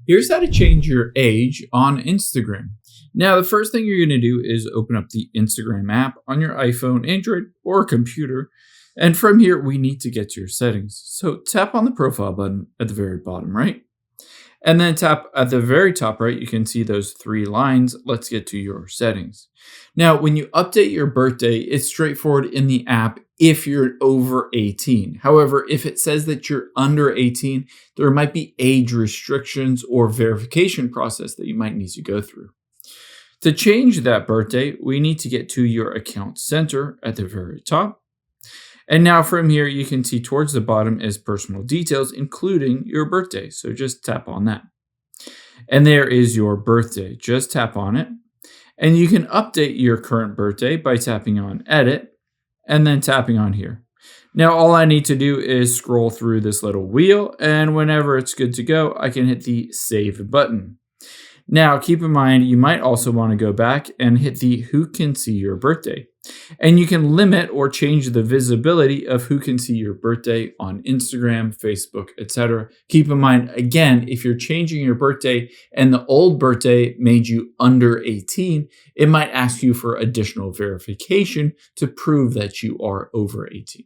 Here's how to change your age on Instagram. Now, the first thing you're going to do is open up the Instagram app on your iPhone, Android, or computer. And from here, we need to get to your settings. So tap on the profile button at the very bottom right. And then tap at the very top right, you can see those three lines. Let's get to your settings. Now, when you update your birthday, it's straightforward in the app if you're over 18. However, if it says that you're under 18, there might be age restrictions or verification process that you might need to go through. To change that birthday, we need to get to your account center at the very top. And now from here, you can see towards the bottom is personal details, including your birthday. So just tap on that. And there is your birthday. Just tap on it. And you can update your current birthday by tapping on edit and then tapping on here. Now, all I need to do is scroll through this little wheel. And whenever it's good to go, I can hit the save button. Now, keep in mind, you might also want to go back and hit the who can see your birthday. And you can limit or change the visibility of who can see your birthday on Instagram, Facebook, etc. Keep in mind, again, if you're changing your birthday and the old birthday made you under 18, it might ask you for additional verification to prove that you are over 18.